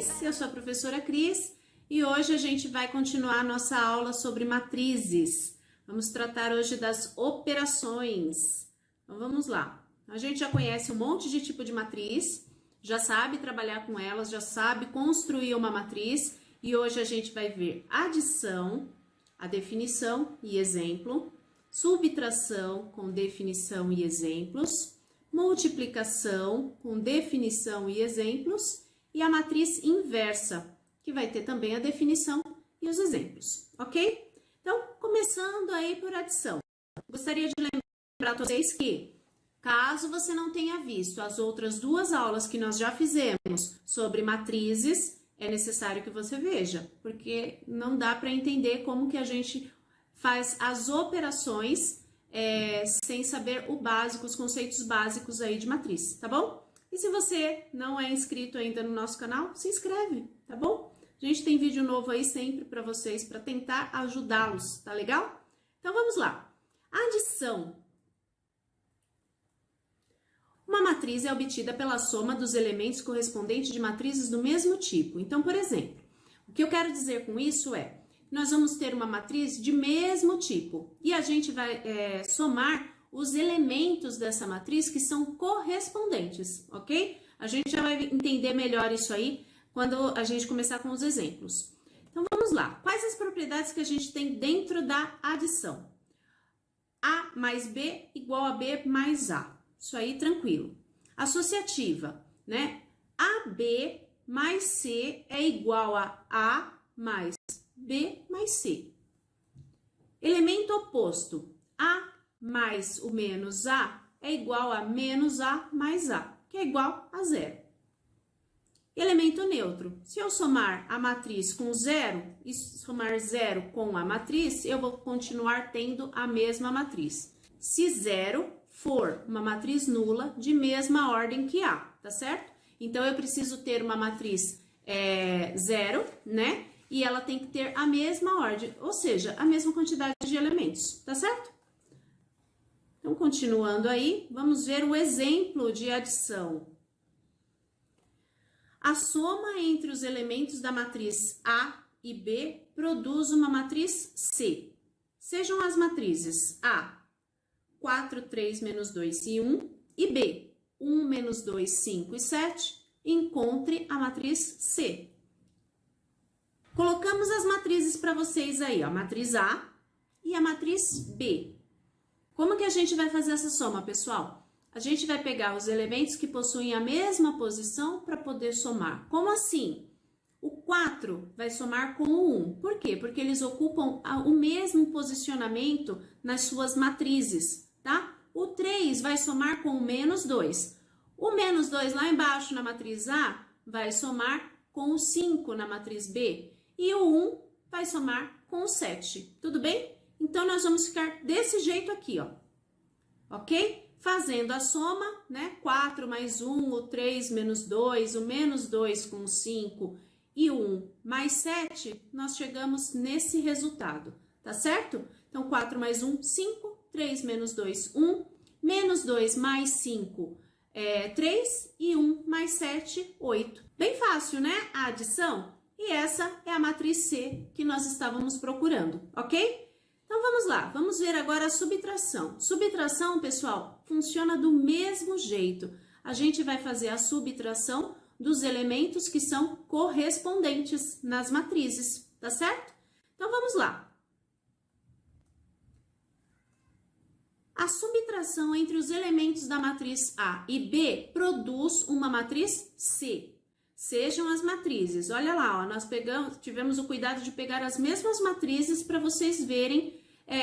vocês? Eu sou a professora Cris e hoje a gente vai continuar a nossa aula sobre matrizes. Vamos tratar hoje das operações. Então vamos lá. A gente já conhece um monte de tipo de matriz, já sabe trabalhar com elas, já sabe construir uma matriz e hoje a gente vai ver adição, a definição e exemplo, subtração com definição e exemplos, multiplicação com definição e exemplos e a matriz inversa, que vai ter também a definição e os exemplos, ok? Então, começando aí por adição. Gostaria de lembrar a vocês que, caso você não tenha visto as outras duas aulas que nós já fizemos sobre matrizes, é necessário que você veja, porque não dá para entender como que a gente faz as operações sem saber o básico, os conceitos básicos aí de matriz, tá bom? E se você não é inscrito ainda no nosso canal, se inscreve, tá bom? A gente tem vídeo novo aí sempre para vocês, para tentar ajudá-los, tá legal? Então vamos lá. Adição. Uma matriz é obtida pela soma dos elementos correspondentes de matrizes do mesmo tipo. Então, por exemplo, o que eu quero dizer com isso é nós vamos ter uma matriz de mesmo tipo e a gente vai somar os elementos dessa matriz que são correspondentes, ok? A gente já vai entender melhor isso aí quando a gente começar com os exemplos. Então vamos lá. Quais as propriedades que a gente tem dentro da adição? A mais B igual a B mais A. Isso aí tranquilo. Associativa, né? AB mais C é igual a mais B mais C. Elemento oposto, A mais o menos A é igual a menos A mais A, que é igual a zero. Elemento neutro, se eu somar a matriz com zero e somar zero com a matriz, eu vou continuar tendo a mesma matriz. Se zero for uma matriz nula de mesma ordem que A, tá certo? Então, eu preciso ter uma matriz zero, né? E ela tem que ter a mesma ordem, ou seja, a mesma quantidade de elementos, tá certo? Então, continuando aí, vamos ver o exemplo de adição. A soma entre os elementos da matriz A e B produz uma matriz C. Sejam as matrizes A, 4, 3, menos 2 e 1, e B, 1, menos 2, 5 e 7, encontre a matriz C. Colocamos as matrizes para vocês aí, ó, a matriz A e a matriz B. Como que a gente vai fazer essa soma, pessoal? A gente vai pegar os elementos que possuem a mesma posição para poder somar. Como assim? O 4 vai somar com o 1. Por quê? Porque eles ocupam o mesmo posicionamento nas suas matrizes, tá? O 3 vai somar com o menos 2. O menos 2 lá embaixo na matriz A vai somar com o 5 na matriz B. E o 1 vai somar com o 7. Tudo bem? Então, nós vamos ficar desse jeito aqui, ó. Ok? Fazendo a soma, né? 4 mais 1, o 3 menos 2, o menos 2 com o 5 e o 1 mais 7, nós chegamos nesse resultado, tá certo? Então, 4 mais 1, 5, 3 menos 2, 1, menos 2 mais 5, 3 e 1 mais 7, 8. Bem fácil, né? A adição. E essa é a matriz C que nós estávamos procurando, ok? Então, vamos lá. Vamos ver agora a subtração. Subtração, pessoal, funciona do mesmo jeito. A gente vai fazer a subtração dos elementos que são correspondentes nas matrizes, tá certo? Então, vamos lá. A subtração entre os elementos da matriz A e B produz uma matriz C. Sejam as matrizes. Olha lá, ó, nós tivemos o cuidado de pegar as mesmas matrizes para vocês verem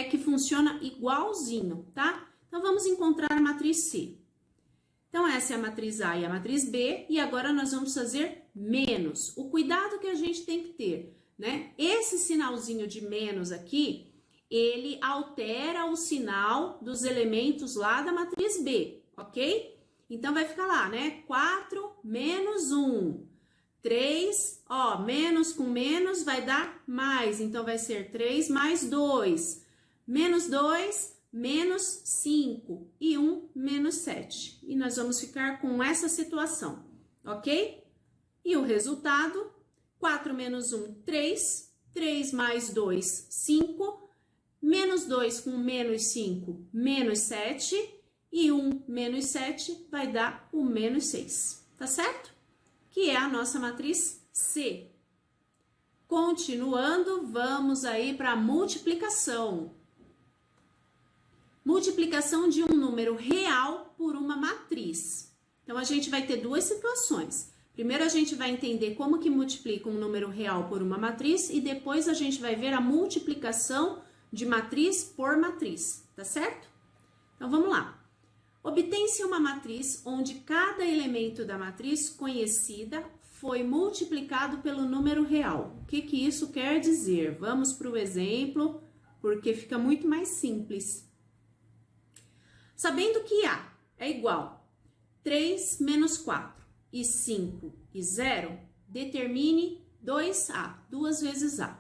que funciona igualzinho, tá? Então, vamos encontrar a matriz C. Então, essa é a matriz A e a matriz B, e agora nós vamos fazer menos. O cuidado que a gente tem que ter, né? Esse sinalzinho de menos aqui, ele altera o sinal dos elementos lá da matriz B, ok? Então, vai ficar lá, né? 4 menos 1. 3, ó, menos com menos vai dar mais. Então, vai ser 3 mais 2. Menos 2, menos 5. E 1, menos 7. E nós vamos ficar com essa situação, ok? E o resultado, 4 menos 1, 3. 3 mais 2, 5. Menos 2 com menos 5, menos 7. E 1 menos 7 vai dar o menos 6, tá certo? Que é a nossa matriz C. Continuando, vamos aí para a multiplicação. Multiplicação de um número real por uma matriz. Então, a gente vai ter duas situações. Primeiro, a gente vai entender como que multiplica um número real por uma matriz e depois a gente vai ver a multiplicação de matriz por matriz, tá certo? Então, vamos lá. Obtém-se uma matriz onde cada elemento da matriz conhecida foi multiplicado pelo número real. O que que isso quer dizer? Vamos para o exemplo, porque fica muito mais simples. Sabendo que A é igual a 3 menos 4 e 5 e 0, determine 2A, 2 vezes A.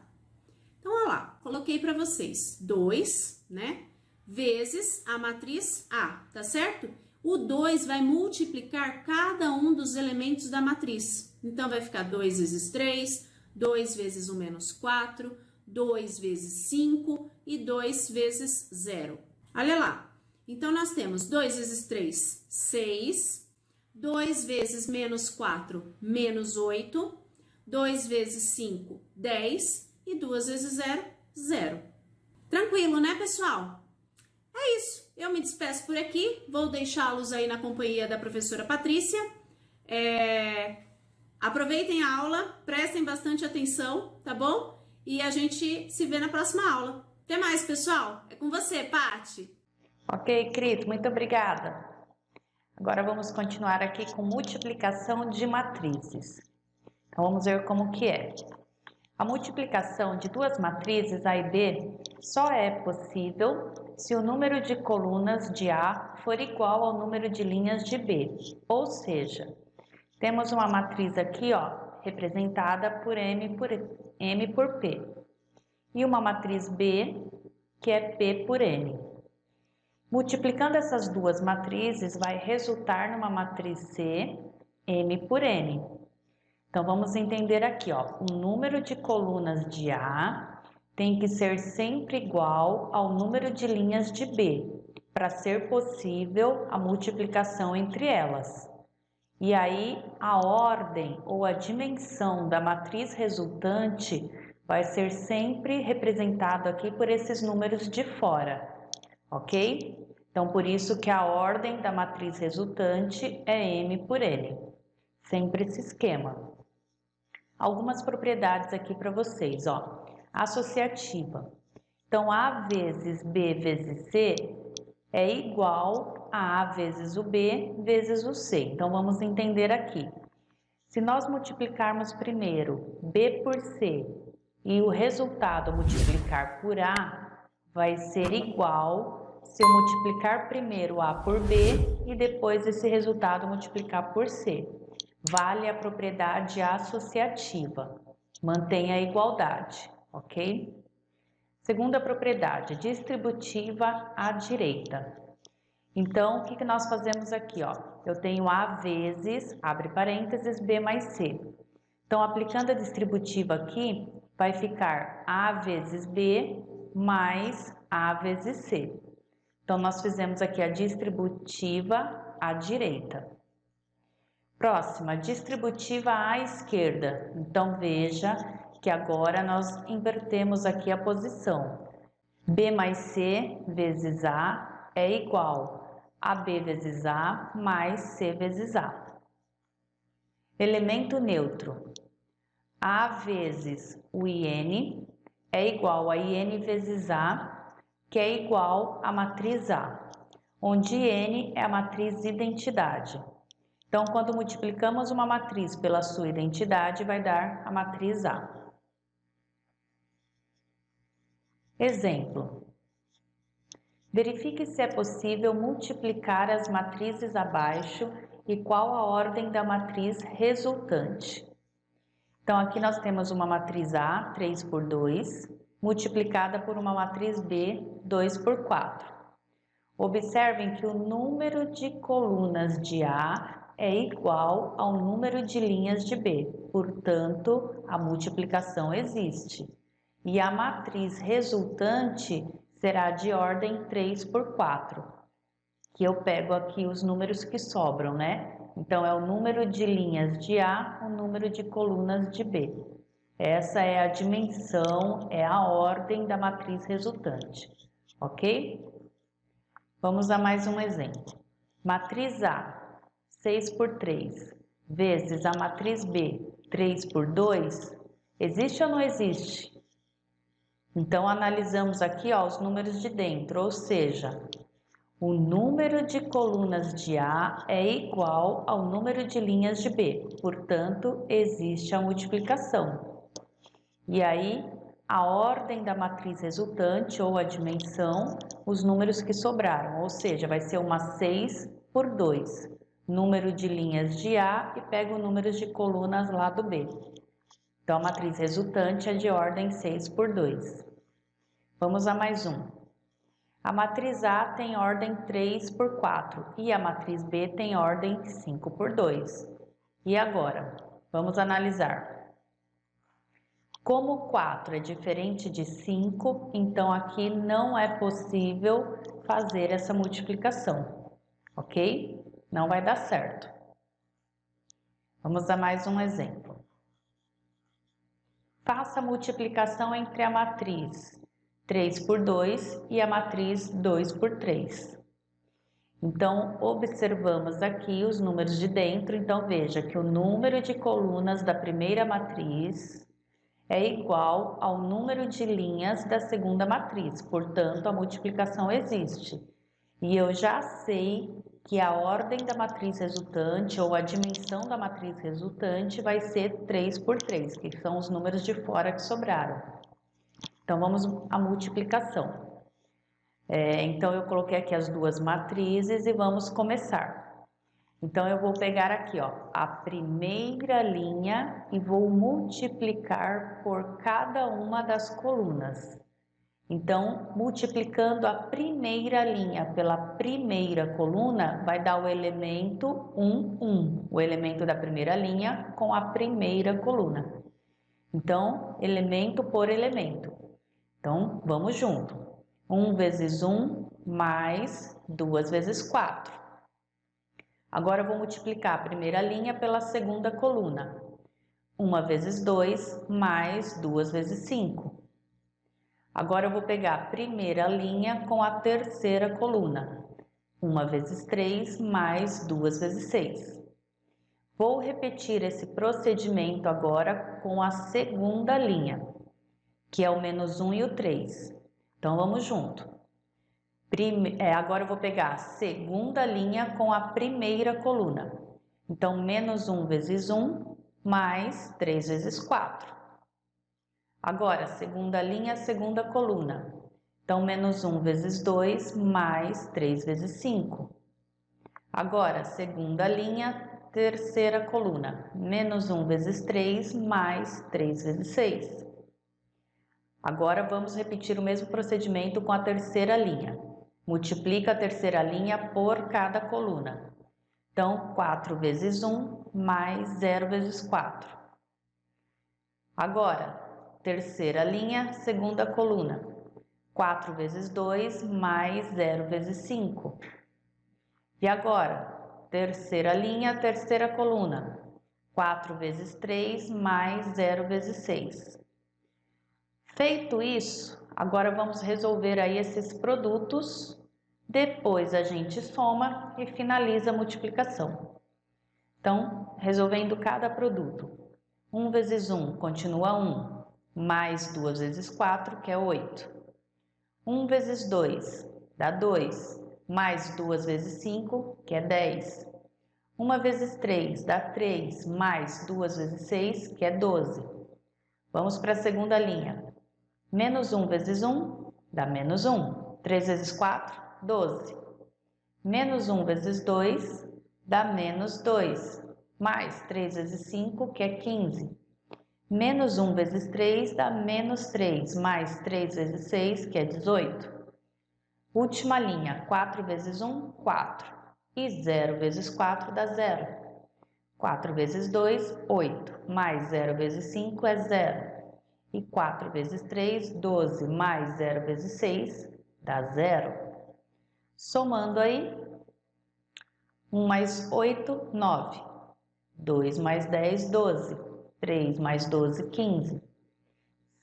Então, olha lá, coloquei para vocês 2, né? Vezes a matriz A, tá certo? O 2 vai multiplicar cada um dos elementos da matriz. Então, vai ficar 2 vezes 3, 2 vezes o menos 4, 2 vezes 5 e 2 vezes 0. Olha lá. Então, nós temos 2 vezes 3, 6. 2 vezes menos 4, menos 8. 2 vezes 5, 10. E 2 vezes 0, 0. Tranquilo, né, pessoal? É isso, eu me despeço por aqui, vou deixá-los aí na companhia da professora Patrícia. Aproveitem a aula, prestem bastante atenção, tá bom? E a gente se vê na próxima aula. Até mais, pessoal. É com você, Paty. Ok, Cris, muito obrigada. Agora vamos continuar aqui com multiplicação de matrizes. Então, vamos ver como que é. A multiplicação de duas matrizes A e B só é possível se o número de colunas de A for igual ao número de linhas de B. Ou seja, temos uma matriz aqui, ó, representada por M por P. E uma matriz B, que é P por N. Multiplicando essas duas matrizes, vai resultar numa matriz C, M por N. Então, vamos entender aqui, ó, o número de colunas de A tem que ser sempre igual ao número de linhas de B, para ser possível a multiplicação entre elas. E aí, a ordem ou a dimensão da matriz resultante vai ser sempre representado aqui por esses números de fora, ok? Então, por isso que a ordem da matriz resultante é M por N. Sempre esse esquema. Algumas propriedades aqui para vocês, ó. Associativa. Então, A vezes B vezes C é igual a A vezes o B vezes o C. Então, vamos entender aqui. Se nós multiplicarmos primeiro B por C e o resultado multiplicar por A, vai ser igual se eu multiplicar primeiro A por B e depois esse resultado multiplicar por C. Vale a propriedade associativa, mantém a igualdade, ok? Segunda propriedade, distributiva à direita. Então, o que nós fazemos aqui, ó? Eu tenho A vezes, abre parênteses, B mais C. Então, aplicando a distributiva aqui, vai ficar A vezes B mais A vezes C. Então, nós fizemos aqui a distributiva à direita. Próxima, distributiva à esquerda. Então, veja que agora nós invertemos aqui a posição. B mais C vezes A é igual a B vezes A mais C vezes A. Elemento neutro. A vezes o IN é igual a IN vezes A, que é igual à matriz A, onde IN é a matriz identidade. Então, quando multiplicamos uma matriz pela sua identidade, vai dar a matriz A. Exemplo. Verifique se é possível multiplicar as matrizes abaixo e qual a ordem da matriz resultante. Então, aqui nós temos uma matriz A, 3 por 2, multiplicada por uma matriz B, 2 por 4. Observem que o número de colunas de A é igual ao número de linhas de B, portanto, a multiplicação existe. E a matriz resultante será de ordem 3 por 4, que eu pego aqui os números que sobram, né? Então, é o número de linhas de A, o número de colunas de B. Essa é a dimensão, é a ordem da matriz resultante, ok? Vamos a mais um exemplo. Matriz A, 6 por 3, vezes a matriz B, 3 por 2, existe ou não existe? Então, analisamos aqui ó, os números de dentro, ou seja, o número de colunas de A é igual ao número de linhas de B, portanto, existe a multiplicação. E aí, a ordem da matriz resultante, ou a dimensão, os números que sobraram, ou seja, vai ser uma 6 por 2, número de linhas de A e pego o número de colunas lá do B. Então, a matriz resultante é de ordem 6 por 2. Vamos a mais um. A matriz A tem ordem 3 por 4 e a matriz B tem ordem 5 por 2. E agora? Vamos analisar. Como 4 é diferente de 5, então aqui não é possível fazer essa multiplicação, ok? Não vai dar certo. Vamos a mais um exemplo. Faça a multiplicação entre a matriz 3 por 2 e a matriz 2 por 3. Então, observamos aqui os números de dentro. Então, veja que o número de colunas da primeira matriz é igual ao número de linhas da segunda matriz. Portanto, a multiplicação existe. E eu já sei que a ordem da matriz resultante ou a dimensão da matriz resultante vai ser 3 por 3, que são os números de fora que sobraram. Então, vamos à multiplicação. Então, eu coloquei aqui as duas matrizes e vamos começar. Então, eu vou pegar aqui, ó, a primeira linha e vou multiplicar por cada uma das colunas. Então, multiplicando a primeira linha pela primeira coluna, vai dar o elemento 1, 1, o elemento da primeira linha com a primeira coluna. Então, elemento por elemento. Então, vamos junto. 1 vezes 1 mais 2 vezes 4. Agora, eu vou multiplicar a primeira linha pela segunda coluna. 1 vezes 2 mais 2 vezes 5. Agora, eu vou pegar a primeira linha com a terceira coluna. 1 vezes 3 mais 2 vezes 6. Vou repetir esse procedimento agora com a segunda linha, que é o menos 1 e o 3. Então, vamos junto. Agora eu vou pegar a segunda linha com a primeira coluna. Então, menos 1 vezes 1 mais 3 vezes 4. Agora, segunda linha, segunda coluna. Então, menos 1 vezes 2 mais 3 vezes 5. Agora, segunda linha, terceira coluna. Menos 1 vezes 3 mais 3 vezes 6. Agora, vamos repetir o mesmo procedimento com a terceira linha. Multiplica a terceira linha por cada coluna. Então, 4 vezes 1 mais 0 vezes 4. Agora, terceira linha, segunda coluna. 4 vezes 2 mais 0 vezes 5. E agora, terceira linha, terceira coluna. 4 vezes 3 mais 0 vezes 6. Feito isso, agora vamos resolver aí esses produtos. Depois a gente soma e finaliza a multiplicação. Então, resolvendo cada produto. 1 vezes 1 continua 1, mais 2 vezes 4, que é 8. 1 vezes 2 dá 2, mais 2 vezes 5, que é 10. 1 vezes 3 dá 3, mais 2 vezes 6, que é 12. Vamos para a segunda linha. Menos 1 vezes 1 dá menos 1. 3 vezes 4, 12. Menos 1 vezes 2 dá menos 2. Mais 3 vezes 5, que é 15. Menos 1 vezes 3 dá menos 3. Mais 3 vezes 6, que é 18. Última linha. 4 vezes 1, 4. E 0 vezes 4 dá 0. 4 vezes 2, 8. Mais 0 vezes 5 é 0. E 4 vezes 3, 12. Mais 0 vezes 6 dá 0. Somando aí, 1 mais 8, 9. 2 mais 10, 12. 3 mais 12, 15.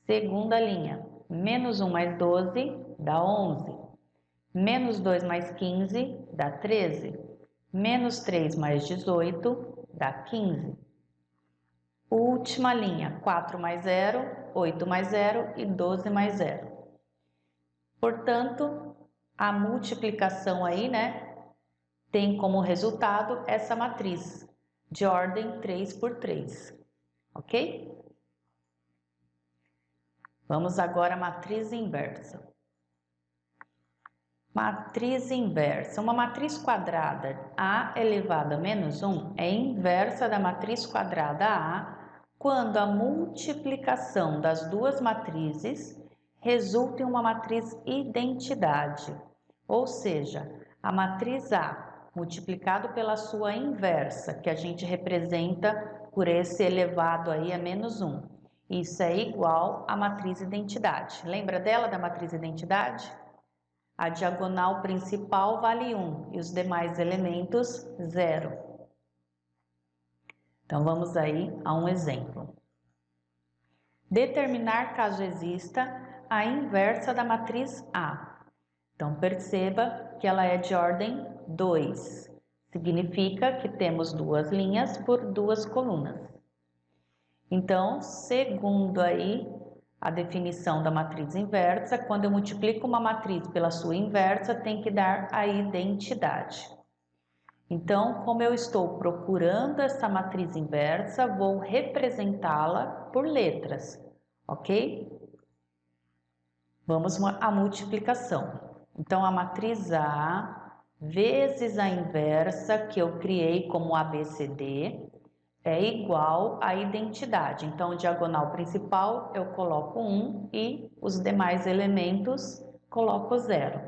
Segunda linha, menos 1 mais 12 dá 11. Menos 2 mais 15 dá 13. Menos 3 mais 18 dá 15. Última linha, 4 mais 0, 8 mais 0 e 12 mais 0. Portanto, a multiplicação aí, né, tem como resultado essa matriz de ordem 3 por 3, ok? Vamos agora à matriz inversa. Matriz inversa. Uma matriz quadrada A elevado a menos 1 é inversa da matriz quadrada A quando a multiplicação das duas matrizes resulta em uma matriz identidade, ou seja, a matriz A multiplicado pela sua inversa, que a gente representa por esse elevado aí a menos 1. Isso é igual à matriz identidade. Lembra dela, da matriz identidade? A diagonal principal vale 1 e os demais elementos 0. Então, vamos aí a um exemplo. Determinar caso exista a inversa da matriz A. Então, perceba que ela é de ordem 2. Significa que temos duas linhas por duas colunas. Então, segundo aí a definição da matriz inversa, quando eu multiplico uma matriz pela sua inversa, tem que dar a identidade. Então, como eu estou procurando essa matriz inversa, vou representá-la por letras, ok? Vamos à multiplicação. Então, a matriz A vezes a inversa que eu criei como ABCD é igual à identidade. Então, diagonal principal eu coloco 1 e os demais elementos coloco 0.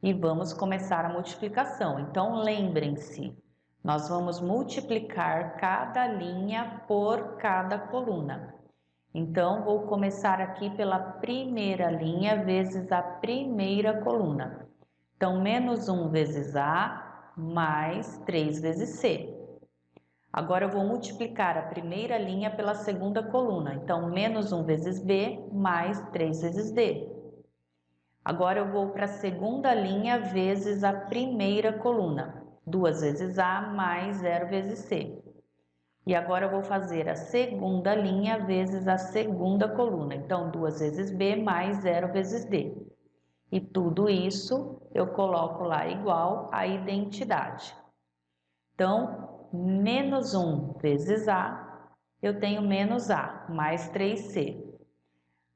E vamos começar a multiplicação. Então, lembrem-se, nós vamos multiplicar cada linha por cada coluna. Então, vou começar aqui pela primeira linha vezes a primeira coluna. Então, menos 1 vezes A mais 3 vezes C. Agora, eu vou multiplicar a primeira linha pela segunda coluna. Então, menos 1 vezes B mais 3 vezes D. Agora, eu vou para a segunda linha vezes a primeira coluna. 2 vezes A mais 0 vezes C. E agora, eu vou fazer a segunda linha vezes a segunda coluna. Então, 2 vezes B mais 0 vezes D. E tudo isso eu coloco lá igual à identidade. Então, menos 1 vezes A, eu tenho menos A, mais 3C.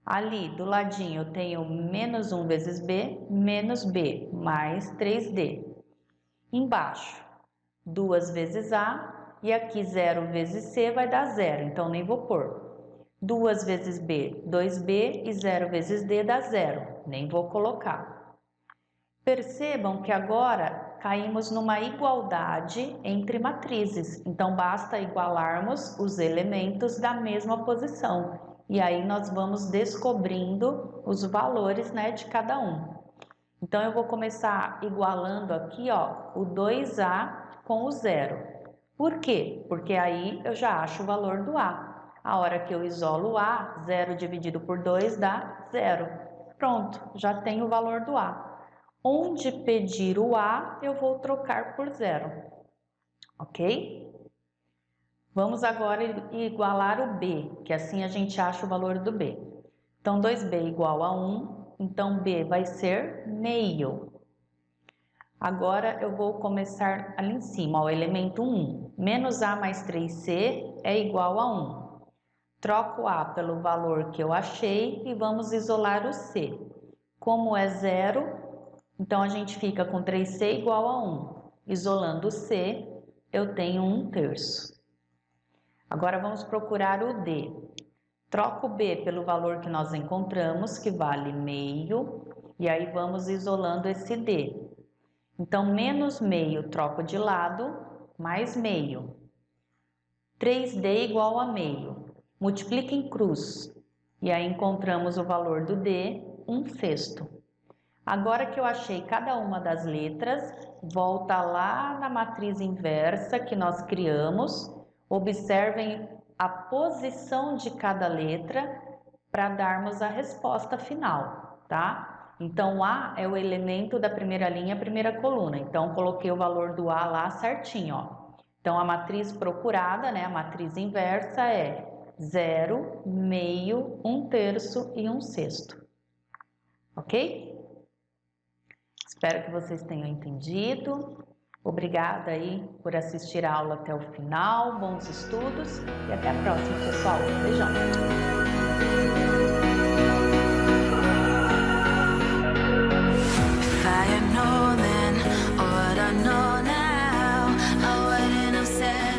Ali, do ladinho, eu tenho menos 1 vezes B, menos B, mais 3D. Embaixo, 2 vezes A, e aqui 0 vezes C vai dar 0, então nem vou pôr. 2 vezes B, 2B, e 0 vezes D dá 0, nem vou colocar. Percebam que agora caímos numa igualdade entre matrizes, então basta igualarmos os elementos da mesma posição. E aí nós vamos descobrindo os valores, né, de cada um. Então eu vou começar igualando aqui, ó, o 2A com o 0. Por quê? Porque aí eu já acho o valor do A. A hora que eu isolo o A, 0 dividido por 2 dá 0. Pronto, já tenho o valor do A. Onde pedir o A, eu vou trocar por 0, ok? Vamos agora igualar o B, que assim a gente acha o valor do B. Então, 2B igual a 1, então B vai ser meio. Agora, eu vou começar ali em cima, o elemento 1. Menos A mais 3C é igual a 1. Troco A pelo valor que eu achei e vamos isolar o C. Como é 0, então a gente fica com 3C igual a 1. Isolando o C, eu tenho 1/3. Agora vamos procurar o D. Troco o B pelo valor que nós encontramos, que vale meio, e aí vamos isolando esse D. Então, menos meio troco de lado, mais meio. 3D igual a meio. Multiplica em cruz. E aí encontramos o valor do D, 1/6. Agora que eu achei cada uma das letras, volta lá na matriz inversa que nós criamos. Observem a posição de cada letra para darmos a resposta final, tá? Então, A é o elemento da primeira linha, primeira coluna. Então, coloquei o valor do A lá certinho, ó. Então, a matriz procurada, né, a matriz inversa é 0, meio, 1/3 e 1/6. Ok? Espero que vocês tenham entendido. Obrigada aí por assistir a aula até o final. Bons estudos e até a próxima, pessoal. Beijão! If I had known then what I know now, I wouldn't have said